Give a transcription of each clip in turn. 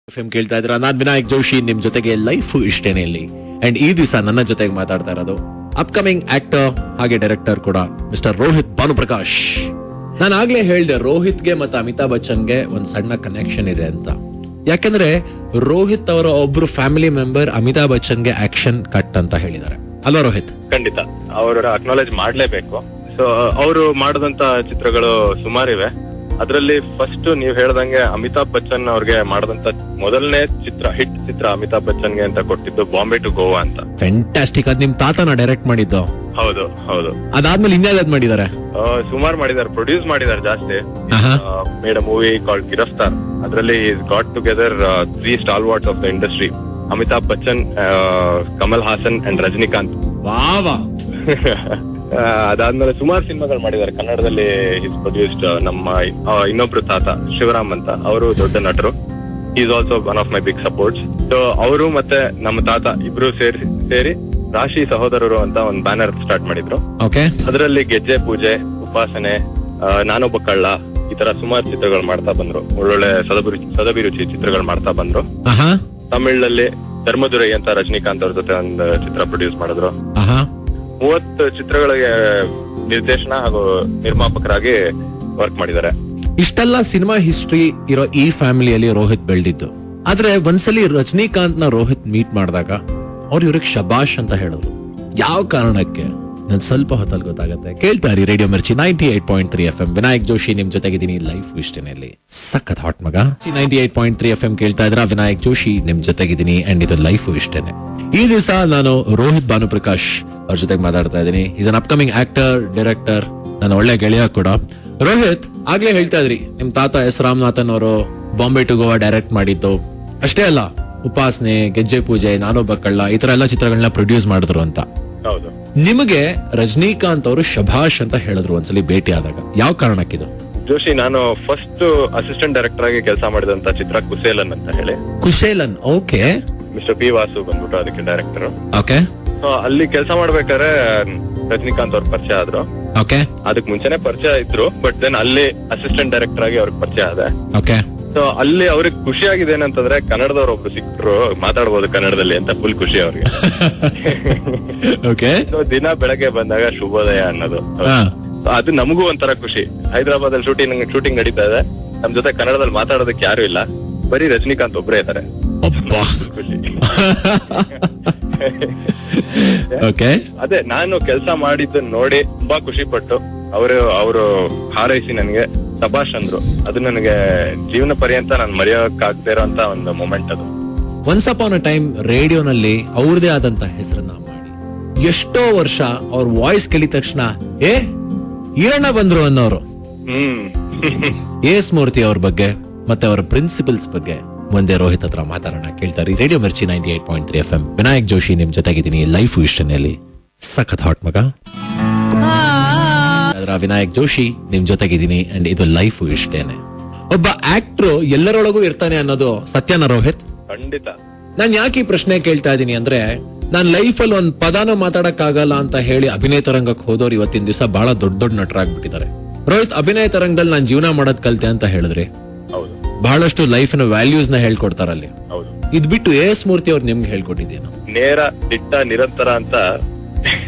FM ಕೇಳ್ತಾ ಇದ್ರ ನಾನ್ ವಿನಾಯಕ್ ಜೋಶಿ ನಿಮ್ ಜೊತೆಗೆ ಲೈಫ್ ಇಷ್ಟೇನೆಯಲ್ಲಿ ಅಂಡ್ ಈ ದಿವಸ ನನ್ನ ಜೊತೆಗೆ ಮಾತಾಡ್ತಾ ಇರೋದು ಅಪ್ಕಮಿಂಗ್ ಆಕ್ಟರ್ ಹಾಗೆ ಡೈರೆಕ್ಟರ್ ಕೂಡ ಮಿಸ್ಟರ್ ರೋಹಿತ್ ಭಾನುಪ್ರಕಾಶ್. ನಾನು ಆಗ್ಲೇ ಹೇಳ್ದೆ ರೋಹಿತ್ಗೆ ಮತ್ತೆ ಅಮಿತಾಬ್ ಬಚ್ಚನ್ಗೆ ಒಂದ್ ಸಣ್ಣ ಕನೆಕ್ಷನ್ ಇದೆ ಅಂತ. ಯಾಕಂದ್ರೆ ರೋಹಿತ್ ಅವರ ಒಬ್ರು ಫ್ಯಾಮಿಲಿ ಮೆಂಬರ್ ಅಮಿತಾಬ್ ಬಚ್ಚನ್ಗೆ ಆಕ್ಷನ್ ಕಟ್ ಅಂತ ಹೇಳಿದ್ದಾರೆ ಅಲ್ವಾ ರೋಹಿತ್? ಖಂಡಿತ ಅವ್ರ ಅಕ್ನಾಲೇಜ್ ಮಾಡ್ಲೇಬೇಕು. ಸೊ ಅವರು ಮಾಡಿದಂತ ಚಿತ್ರಗಳು ಸುಮಾರಿವೆ. ಅದರಲ್ಲಿ ಫಸ್ಟ್ ನೀವ್ ಹೇಳ್ದಂಗೆ ಅಮಿತಾಬ್ ಬಚ್ಚನ್ ಅವ್ರಿಗೆ ಮಾಡಿದಂತ ಮೊದಲನೇ ಚಿತ್ರ ಹಿಟ್ ಚಿತ್ರ ಅಮಿತಾಬ್ ಬಚ್ಚನ್ಗೆ ಅಂತ ಕೊಟ್ಟಿದ್ದು ಬಾಂಬೆ ಟು ಗೋವಾ ಅಂತ. ಫ್ಯಾಂಟಾಸ್ಟಿಕ್. ಅದ್ ನಿಮ್ ತಾತನ ಡೈರೆಕ್ಟ್ ಮಾಡಿದ್ದು? ಹೌದು ಹೌದು. ಅದಾದ್ಮೇಲೆ ಇನ್ಯಾವ್ದು ಮಾಡಿದ್ದಾರೆ? ಸುಮಾರು ಮಾಡಿದ್ದಾರೆ, ಪ್ರೊಡ್ಯೂಸ್ ಮಾಡಿದ್ದಾರೆ ಜಾಸ್ತಿ. Made a movie called Giraftaar. ಅದರಲ್ಲಿ got together 3 stalwarts of the industry, Amitabh Bachchan, Kamal Haasan and Rajinikanth. ವಾವಾ. ಅದಾದ್ಮೇಲೆ ಸುಮಾರು ಸಿನಿಮಾಗಳು ಮಾಡಿದ್ದಾರೆ ಕನ್ನಡದಲ್ಲಿ. ಈಸ್ ಪ್ರೊಡ್ಯೂಸ್ಡ್ ನಮ್ಮ ಇನ್ನೊಬ್ರು ತಾತ ಶಿವರಾಮ್ ಅಂತ, ಅವರು ದೊಡ್ಡ ನಟರು. Is also one of my big supports. So ಅವರು ಮತ್ತೆ ನಮ್ಮ ತಾತ ಇಬ್ರು ಸೇರಿ ರಾಶಿ ಸಹೋದರರು ಅಂತ ಒಂದು ಬ್ಯಾನರ್ ಸ್ಟಾರ್ಟ್ ಮಾಡಿದ್ರು. ಅದರಲ್ಲಿ ಗೆಜ್ಜೆ ಪೂಜೆ, ಉಪಾಸನೆ, ನಾನೊಬ್ಬ ಕಳ್ಳ, ಈ ತರ ಸುಮಾರು ಚಿತ್ರಗಳು ಮಾಡ್ತಾ ಬಂದ್ರು. ಒಳ್ಳೊಳ್ಳೆ ಸದಭಿರುಚಿ ಚಿತ್ರಗಳು ಮಾಡ್ತಾ ಬಂದ್ರು. ತಮಿಳಲ್ಲಿ ಧರ್ಮದುರೈ ಅಂತ ರಜನಿಕಾಂತ್ ಅವ್ರ ಜೊತೆ ಒಂದು ಚಿತ್ರ ಪ್ರೊಡ್ಯೂಸ್ ಮಾಡಿದ್ರು. 30 ಚಿತ್ರಗಳಿಗೆ ನಿರ್ದೇಶನ ಹಾಗೂ ನಿರ್ಮಾಪಕರಾಗಿ ವರ್ಕ್ ಮಾಡಿದ್ದಾರೆ. ಇಷ್ಟೆಲ್ಲ ಸಿನಿಮಾ ಹಿಸ್ಟ್ರಿ ಇರೋ ಈ ಫ್ಯಾಮಿಲಿಯಲ್ಲಿ ರೋಹಿತ್ ಬೆಳೆದಿದ್ದು. ಆದ್ರೆ ಒಂದ್ಸಲಿ ರಜನಿಕಾಂತ್ ನ ರೋಹಿತ್ ಮೀಟ್ ಮಾಡಿದಾಗ ಅವ್ರು ಇವ್ರಿಗೆ ಶಬಾಷ್ ಅಂತ ಹೇಳಿದ್ರು. ಯಾವ ಕಾರಣಕ್ಕೆ ನನ್ ಸ್ವಲ್ಪ ಹೊತ್ತಲ್ಲಿ ಗೊತ್ತಾಗತ್ತೆ. ಕೇಳ್ತಾ ಇರಿ ರೇಡಿಯೋ ಮಿರ್ಚಿ 98.3 FM. ವಿನಾಯಕ್ ಜೋಶಿ ನಿಮ್ ಜೊತೆಗಿದ್ದೀನಿ ಲೈಫ್ ಇಷ್ಟೇನೆಯಲ್ಲಿ. ಸಖತ್ ಹಾಟ್ ಮಗ. 98.3 FM ಕೇಳ್ತಾ ಇದ್ರ ವಿನಾಯಕ್ ಜೋಶಿ ನಿಮ್ ಜೊತೆಗಿದ್ದೀನಿ ಅಂಡ್ ಇದು ಲೈಫ್ ಇಷ್ಟೇನೆ. ಈ ದಿವಸ ನಾನು ರೋಹಿತ್ ಭಾನುಪ್ರಕಾಶ್ ಅವ್ರ ಜೊತೆಗೆ ಮಾತಾಡ್ತಾ ಇದ್ದೀನಿ. Is an upcoming actor, director, ನನ್ನ ಒಳ್ಳೆ ಗೆಳೆಯ ಕೂಡ. ರೋಹಿತ್, ಆಗ್ಲೇ ಹೇಳ್ತಾ ಇದ್ರಿ ನಿಮ್ ತಾತ ಎಸ್ ರಾಮನಾಥನ್ ಅವರು ಬಾಂಬೆ ಟು ಗೋವಾ ಡೈರೆಕ್ಟ್ ಮಾಡಿದ್ದು. ಅಷ್ಟೇ ಅಲ್ಲ, ಉಪಾಸನೆ, ಗೆಜ್ಜೆ ಪೂಜೆ, ನಾನೊಬ್ಬ ಕಳ್ಳ, ಈ ತರ ಎಲ್ಲ ಚಿತ್ರಗಳನ್ನ ಪ್ರೊಡ್ಯೂಸ್ ಮಾಡಿದ್ರು ಅಂತ. ಹೌದು. ನಿಮಗೆ ರಜನಿಕಾಂತ್ ಅವರು ಶಭಾಷ್ ಅಂತ ಹೇಳಿದ್ರು ಒಂದ್ಸಲಿ ಭೇಟಿ ಆದಾಗ. ಯಾವ ಕಾರಣಕ್ಕಿದು? ಜೋಶಿ, ನಾನು ಫಸ್ಟ್ ಅಸಿಸ್ಟೆಂಟ್ ಡೈರೆಕ್ಟರ್ ಆಗಿ ಕೆಲಸ ಮಾಡಿದಂತ ಚಿತ್ರ ಕುಸೇಲನ್ ಅಂತ ಹೇಳಿ. ಕುಶೇಲನ್, ಓಕೆ. ಮಿಸ್ಟರ್ ಪಿ ವಾಸು ಬಂದ್ಬಿಟ್ಟು ಅದಕ್ಕೆ ಡೈರೆಕ್ಟರ್. ಓಕೆ. ಸೊ ಅಲ್ಲಿ ಕೆಲಸ ಮಾಡ್ಬೇಕಾದ್ರೆ ರಜನಿಕಾಂತ್ ಅವ್ರ ಪರಿಚಯ ಆದ್ರು. ಓಕೆ. ಅದಕ್ ಮುಂಚೆನೆ ಪರಿಚಯ ಇದ್ರು, ಬಟ್ ದೆನ್ ಅಲ್ಲಿ ಅಸಿಸ್ಟೆಂಟ್ ಡೈರೆಕ್ಟರ್ ಆಗಿ ಅವ್ರಿಗೆ ಪರಿಚಯ ಆದ. ಓಕೆ. ಸೊ ಅಲ್ಲಿ ಅವ್ರಿಗೆ ಖುಷಿ ಆಗಿದೆ ಏನಂತಂದ್ರೆ ಕನ್ನಡದವ್ರು ಒಬ್ರು ಸಿಕ್ರು, ಮಾತಾಡ್ಬೋದು ಕನ್ನಡದಲ್ಲಿ ಅಂತ ಫುಲ್ ಖುಷಿ ಅವ್ರಿಗೆ. ಓಕೆ. ಸೊ ದಿನ ಬೆಳಗ್ಗೆ ಬಂದಾಗ ಶುಭೋದಯ ಅನ್ನೋದು, ಅದು ನಮಗೂ ಒಂಥರ ಖುಷಿ. ಹೈದರಾಬಾದ್ ಅಲ್ಲಿ ಶೂಟಿಂಗ್ ನಡೀತಾ ಇದೆ, ನಮ್ ಜೊತೆ ಕನ್ನಡದಲ್ಲಿ ಮಾತಾಡೋದಕ್ಕೆ ಯಾರು ಇಲ್ಲ, ಬರೀ ರಜನಿಕಾಂತ್ ಒಬ್ಬರೇ ಇದ್ದಾರೆ. ಖುಷಿ. ಅದೇ ನಾನು ಕೆಲಸ ಮಾಡಿದ್ದನ್ನ ನೋಡಿ ತುಂಬಾ ಖುಷಿ ಪಟ್ಟು ಅವರು ಹಾರೈಸಿ ನನಗೆ ಶಬಾಷ್ ಅಂದ್ರು. ಅದು ನನಗೆ ಜೀವನ ಪರ್ಯಂತ ನಾನು ಮರೆಯೋಕ್ಕಾಗದೇ ಇರೋಂತ ಒಂದು ಮೊಮೆಂಟ್ ಅದು. ಒನ್ಸ್ ಅಪಾನ್ ಅ ಟೈಮ್ ರೇಡಿಯೋನಲ್ಲಿ ಅವ್ರದೇ ಆದಂತ ಹೆಸರನ್ನ ಮಾಡಿ ಎಷ್ಟೋ ವರ್ಷ ಅವ್ರ ವಾಯ್ಸ್ ಕೇಳಿದ ತಕ್ಷಣ ಈರಣ್ಣ ಬಂದ್ರು ಅನ್ನೋರು. ಎಸ್ ಮೂರ್ತಿ ಅವ್ರ ಬಗ್ಗೆ ಮತ್ತೆ ಅವರ ಪ್ರಿನ್ಸಿಪಲ್ಸ್ ಬಗ್ಗೆ ಮುಂದೆ ರೋಹಿತ್ ಹತ್ರ ಮಾತಾಡೋಣ. ಕೇಳ್ತಾರೆ ರೇಡಿಯೋ ಮಿರ್ಚಿ 98.3 FM. ವಿನಾಯಕ್ ಜೋಶಿ ನಿಮ್ ಜೊತೆಗಿದ್ದೀನಿ ಲೈಫ್ ಇಷ್ಟನಲ್ಲಿ. ಸಖತ್ ಹಾಟ್ ಮಗ. ವಿನಾಯಕ್ ಜೋಶಿ ನಿಮ್ ಜೊತೆಗಿದ್ದೀನಿ ಅಂಡ್ ಇದು ಲೈಫ್ ಇಷ್ಟೇನೆ. ಒಬ್ಬ ಆಕ್ಟ್ರು ಎಲ್ಲರೊಳಗೂ ಇರ್ತಾನೆ ಅನ್ನೋದು ಸತ್ಯನ ರೋಹಿತ್? ಖಂಡಿತ. ನಾನ್ ಯಾಕೆ ಈ ಪ್ರಶ್ನೆ ಕೇಳ್ತಾ ಇದ್ದೀನಿ ಅಂದ್ರೆ, ನಾನ್ ಲೈಫ್ ಅಲ್ಲಿ ಒಂದ್ ಪದಾನು ಮಾತಾಡಕ್ ಆಗಲ್ಲ ಅಂತ ಹೇಳಿ ಅಭಿನಯ ತರಂಗಕ್ಕೆ ಹೋದವ್ರು ಇವತ್ತಿನ ದಿವಸ ಬಹಳ ದೊಡ್ಡ ನಟರಾಗ್ಬಿಟ್ಟಿದ್ದಾರೆ. ರೋಹಿತ್, ಅಭಿನಯ ತರಂಗದಲ್ಲಿ ನಾನ್ ಜೀವನ ಮಾಡೋದ್ ಕಲ್ತೆ ಅಂತ ಹೇಳಿದ್ರಿ. ಹೌದು. ಬಹಳಷ್ಟು ಲೈಫ್ ನ ವ್ಯಾಲ್ಯೂಸ್ ನ ಹೇಳ್ಕೊಡ್ತಾರಲ್ಲಿ. ಹೌದು. ಇದ್ ಬಿಟ್ಟು ಎಸ್ ಮೂರ್ತಿ ಅವ್ರು ನಿಮ್ಗೆ ಹೇಳ್ಕೊಟ್ಟಿದ್ದೇನು? ನೇರ, ದಿಟ್ಟ, ನಿರಂತರ ಅಂತ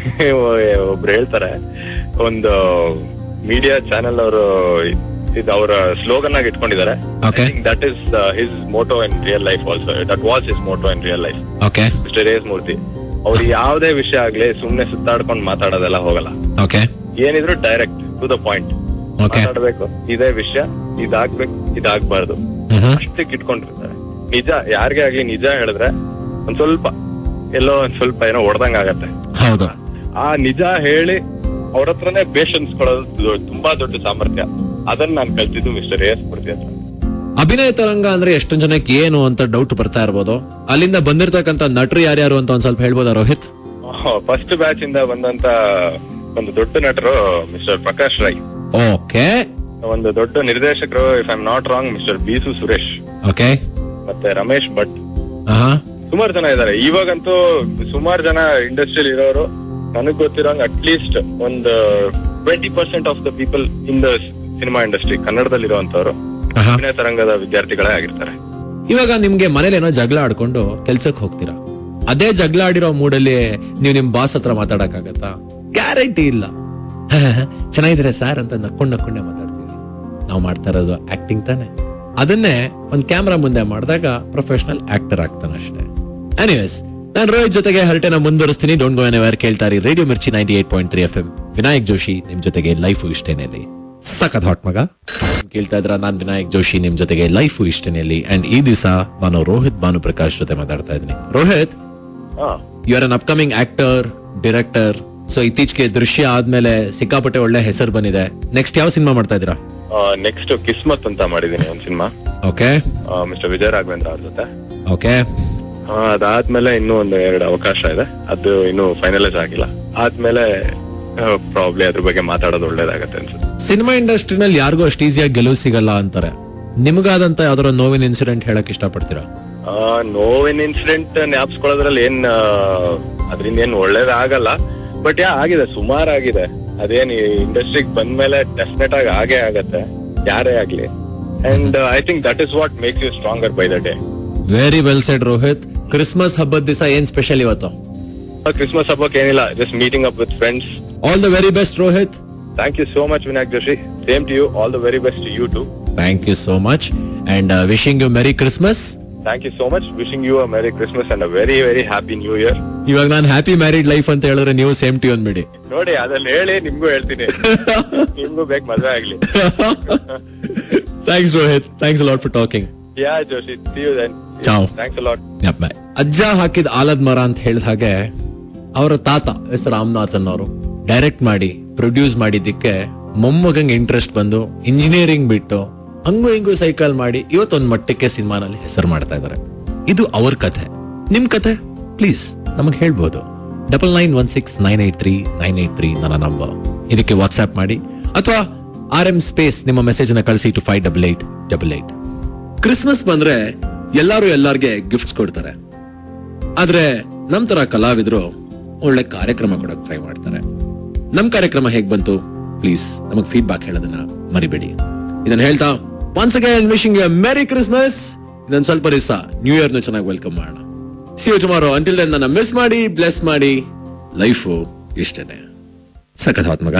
ಒಬ್ರು ಹೇಳ್ತಾರೆ. ಒಂದು ಮೀಡಿಯಾ ಚಾನೆಲ್ ಅವರು ಇದು ಅವರ ಸ್ಲೋಗನ್ ಆಗಿ ಇಟ್ಕೊಂಡಿದ್ದಾರೆ. That is his motto in real life also. That was his motto in real life. Mister S Murthy ಅವ್ರು ಯಾವುದೇ ವಿಷಯ ಆಗ್ಲಿ ಸುಮ್ನೆ ಸುತ್ತಾಡ್ಕೊಂಡು ಮಾತಾಡೋದೆಲ್ಲ ಹೋಗಲ್ಲ. ಏನಿದ್ರು ಡೈರೆಕ್ಟ್ ಟು ದ ಪಾಯಿಂಟ್ ಮಾತಾಡ್ಬೇಕು. ಇದೇ ವಿಷಯ, ಇದಾಗ್ಬೇಕು, ಇದಾಗ್ಬಾರ್ದು, ಅಷ್ಟಕ್ಕೆ ಇಟ್ಕೊಂಡಿರ್ತಾರೆ. ನಿಜ ಯಾರಿಗೇ ಆಗ್ಲಿ ನಿಜ ಹೇಳಿದ್ರೆ ಒಂದ್ ಸ್ವಲ್ಪ ಏನೋ ಹೊಡೆದಂಗ ಆಗತ್ತೆ. ಆ ನಿಜ ಹೇಳಿ ಅವ್ರ ಹತ್ರನೇ ಪೇಷನ್ಸ್ ಕೊಡೋದು ತುಂಬಾ ದೊಡ್ಡ ಸಾಮರ್ಥ್ಯ. ಅದನ್ನ ನಾನು ಕಲ್ತಿದ್ದು ಮಿಸ್ಟರ್ ಎಸ್ ಮೂರ್ತಿ ಹತ್ರ. ಅಭಿನಯ ತರಂಗ ಅಂದ್ರೆ ಎಷ್ಟೊಂದ್ ಜನಕ್ಕೆ ಏನು ಅಂತ ಡೌಟ್ ಬರ್ತಾ ಇರ್ಬೋದು. ಅಲ್ಲಿಂದ ಬಂದಿರ್ತಕ್ಕಂಥ ನಟರು ಯಾರ್ಯಾರು ಅಂತ ಒಂದ್ ಸ್ವಲ್ಪ ಹೇಳ್ಬೋದಾ ರೋಹಿತ್? ಫಸ್ಟ್ ಬ್ಯಾಚ್ ಇಂದ ಬಂದಂತ ಒಂದು ದೊಡ್ಡ ನಟರು ಮಿಸ್ಟರ್ ಪ್ರಕಾಶ್ ರೈ. ಓಕೆ. ಒಂದು ದೊಡ್ಡ ನಿರ್ದೇಶಕರು, if I am not wrong, mister Bisu Suresh. Okay. ಮತ್ತೆ ರಮೇಶ್ ಭಟ್. ಸುಮಾರು ಜನ ಇದಾರೆ. ಇವಾಗಂತೂ ಸುಮಾರು ಜನ ಇಂಡಸ್ಟ್ರಿಯಲ್ಲಿ ಇರೋರು ನನಗ್ ಗೊತ್ತಿರೋಂಗ್ ಅಟ್ಲೀಸ್ಟ್ ಒಂದು 20% of the people in the cinema industry ಕನ್ನಡದಲ್ಲಿರುವಂತವ್ರು ಅಭಿನಯ ತರಂಗದ ವಿದ್ಯಾರ್ಥಿಗಳೇ ಆಗಿರ್ತಾರೆ. ಇವಾಗ ನಿಮ್ಗೆ ಮನೇಲಿ ಏನೋ ಜಗಳ ಆಡ್ಕೊಂಡು ಕೆಲ್ಸಕ್ಕೆ ಹೋಗ್ತೀರಾ. ಅದೇ ಜಗಳ ಆಡಿರೋ ಮೂಡಲ್ಲಿ ನೀವು ನಿಮ್ ಬಾಸ್ ಹತ್ರ ಮಾತಾಡಕ್ಕಾಗತ್ತಾ? ಗ್ಯಾರಂಟಿ ಇಲ್ಲ. ಚೆನ್ನಾಗಿದ್ರೆ ಸರ್ ಅಂತ ನಕ್ಕೊಂಡೇ ಮಾತಾಡ್ತೀವಿ. ನಾವು ಮಾಡ್ತಾ ಇರೋದು ಆಕ್ಟಿಂಗ್ ತಾನೆ. ಅದನ್ನೇ ಒಂದ್ ಕ್ಯಾಮ್ರಾ ಮುಂದೆ ಮಾಡಿದಾಗ ಪ್ರೊಫೆಷನಲ್ ಆಕ್ಟರ್ ಆಗ್ತಾನೆ ಅಷ್ಟೇ. ಎನಿವೇಸ್, ನಾನು ರೋಹಿತ್ ಜೊತೆಗೆ ಹರಟೆನ ಮುಂದುವರಿಸ್ತೀನಿ. Don't go anywhere. ಕೇಳ್ತಾರೆ ರೇಡಿಯೋ ಮಿರ್ಚಿ 98.3 FM. ವಿನಾಯಕ್ ಜೋಶಿ ನಿಮ್ ಜೊತೆಗೆ ಲೈಫು ಇಷ್ಟೇನೆಲ್ಲಿ. ಸಖತ್ ಹಾಟ್ ಮಗ. ಕೇಳ್ತಾ ಇದ್ರ ನಾನ್ ವಿನಾಯಕ್ ಜೋಶಿ ನಿಮ್ ಜೊತೆಗೆ ಲೈಫು ಇಷ್ಟೇನೆಲ್ಲಿ. ಅಂಡ್ ಈ ದಿವಸ ನಾನು ರೋಹಿತ್ ಭಾನುಪ್ರಕಾಶ್ ಜೊತೆ ಮಾತಾಡ್ತಾ ಇದ್ದೀನಿ. Rohit, you are an upcoming actor, director. So ಇತ್ತೀಚೆಗೆ ದೃಶ್ಯ ಆದ್ಮೇಲೆ ಸಿಕ್ಕಾಪಟ್ಟೆ ಒಳ್ಳೆ ಹೆಸರು ಬಂದಿದೆ. ನೆಕ್ಸ್ಟ್ ಯಾವ ಸಿನಿಮಾ ಮಾಡ್ತಾ ಇದ್ದೀರಾ? ನೆಕ್ಸ್ಟ್ ಕಿಸ್ಮತ್ ಅಂತ ಮಾಡಿದೀನಿ ಒಂದ್ ಸಿನಿಮಾ. ಓಕೆ. ಮಿಸ್ಟರ್ ವಿಜಯ ರಾಘವೇಂದ್ರ ಅವ್ರ ಜೊತೆ. ಓಕೆ. ಅದಾದ್ಮೇಲೆ ಇನ್ನೂ ಒಂದು 2 ಅವಕಾಶ ಇದೆ. ಅದು ಇನ್ನೂ ಫೈನಲೈಸ್ ಆಗಿಲ್ಲ. ಆದ್ಮೇಲೆ ಪ್ರಾಬ್ಲಿ ಅದ್ರ ಬಗ್ಗೆ ಮಾತಾಡೋದು ಒಳ್ಳೇದಾಗತ್ತೆ ಅನ್ಸುತ್ತೆ. ಸಿನಿಮಾ ಇಂಡಸ್ಟ್ರಿನಲ್ಲಿ ಯಾರಿಗೂ ಅಷ್ಟು ಈಸಿಯಾಗಿ ಗೆಲುವು ಸಿಗಲ್ಲ ಅಂತಾರೆ. ನಿಮಗಾದಂತ ಯಾವ್ದಾರ ನೋವಿನ ಇನ್ಸಿಡೆಂಟ್ ಹೇಳಕ್ ಇಷ್ಟಪಡ್ತೀರಾ? ನೋವಿನ ಇನ್ಸಿಡೆಂಟ್ ಜ್ಞಾಪಿಸ್ಕೊಳ್ಳೋದ್ರಲ್ಲಿ ಅದರಿಂದ ಏನ್ ಒಳ್ಳೇದಾಗಲ್ಲ. ಬಟ್ ಆಗಿದೆ, ಸುಮಾರು ಆಗಿದೆ. ಅದೇನ್ ಇಂಡಸ್ಟ್ರಿಗೆ ಬಂದ್ಮೇಲೆ ಡೆಫಿನೆಟ್ ಆಗಿ ಆಗೇ ಆಗತ್ತೆ, ಯಾರೇ ಆಗ್ಲಿ. And I think that is what makes you stronger by the day. Very well said Rohit. Christmas ಹಬ್ಬದ ದಿವಸ ಏನ್ ಸ್ಪೆಷಲ್ ಇವತ್ತು? ಕ್ರಿಸ್ಮಸ್ ಹಬ್ಬಕ್ಕೆ ಏನಿಲ್ಲ, just meeting up with friends. All the very best Rohit. Thank you so much Vinayak Joshi. Same to you. All the very best to you too. Thank you so much and wishing you merry Christmas. Thank you so much. Wishing you a ಮೆರಿ Christmas and a very very happy new year. ಇವಾಗ ನಾನು happy married life ಅಂತ ಹೇಳಿದ್ರೆ ನೀವು same to ಅಂದ್ಬಿಡಿ. ನೋಡಿ, ಅದ್ರಲ್ಲಿ ಹೇಳಿ ನಿಮ್ಗೂ ಹೇಳ್ತೀನಿ. ನಿಮ್ಗೂ ಬೇಕು ಮದುವೆ ಆಗ್ಲಿ. Thanks Rohit. Thanks a lot for talking. Yeah Joshi, see you then. Ciao. Thanks a lot. Yep, bye. ಅಜ್ಜ ಹಾಕಿದ ಆಲದ ಮರ ಅಂತ ಹೇಳಿದ ಹಾಗೆ ಅವರ ತಾತ ಎಸ್ ರಾಮನಾಥನ್ ಅವರು ಡೈರೆಕ್ಟ್ ಮಾಡಿ ಪ್ರೊಡ್ಯೂಸ್ ಮಾಡಿದ್ದಕ್ಕೆ ಮೊಮ್ಮಗಂಗೆ ಇಂಟ್ರೆಸ್ಟ್ ಬಂದು ಇಂಜಿನಿಯರಿಂಗ್ ಬಿಟ್ಟು ಹಂಗೂ ಹಿಂಗೂ ಸೈಕಲ್ ಮಾಡಿ ಇವತ್ತೊಂದು ಮಟ್ಟಕ್ಕೆ ಸಿನಿಮಾನಲ್ಲಿ ಹೆಸರು ಮಾಡ್ತಾ ಇದ್ದಾರೆ. ಇದು ಅವ್ರ ಕಥೆ. ನಿಮ್ ಕಥೆ ಪ್ಲೀಸ್ ನಮಗೆ ಹೇಳ್ಬೋದು. 9916983983 ನನ್ನ ನಂಬರ್. ಇದಕ್ಕೆ ವಾಟ್ಸ್ಆಪ್ ಮಾಡಿ ಅಥವಾ RM ಸ್ಪೇಸ್ ನಿಮ್ಮ ಮೆಸೇಜ್ ನ ಕಳಿಸಿ to 58888. ಕ್ರಿಸ್ಮಸ್ ಬಂದ್ರೆ ಎಲ್ಲಾರು ಎಲ್ಲಾರ್ಗೆ ಗಿಫ್ಟ್ಸ್ ಕೊಡ್ತಾರೆ. ಆದ್ರೆ ನಮ್ ತರ ಕಲಾವಿದ್ರು ಒಳ್ಳೆ ಕಾರ್ಯಕ್ರಮ ಕೊಡಕ್ ಟ್ರೈ ಮಾಡ್ತಾರೆ. ನಮ್ ಕಾರ್ಯಕ್ರಮ ಹೇಗ್ ಬಂತು ಪ್ಲೀಸ್ ನಮಗ್ ಫೀಡ್ಬ್ಯಾಕ್ ಹೇಳೋದನ್ನ ಮರಿಬೇಡಿ. ಇದನ್ನ ಹೇಳ್ತಾ once again wishing you merry Christmas. ಇದೊಂದು ಸ್ವಲ್ಪ ದಿವಸ ನ್ಯೂ ಇಯರ್ ನ ಚೆನ್ನಾಗಿ ವೆಲ್ಕಮ್ ಮಾಡೋಣ. See you tomorrow. Until then ನನ್ನ ಮಿಸ್ ಮಾಡಿ, ಬ್ಲೆಸ್ ಮಾಡಿ. ಲೈಫು ಇಷ್ಟೇನೆ. ಸಖತ್ ಮಗ.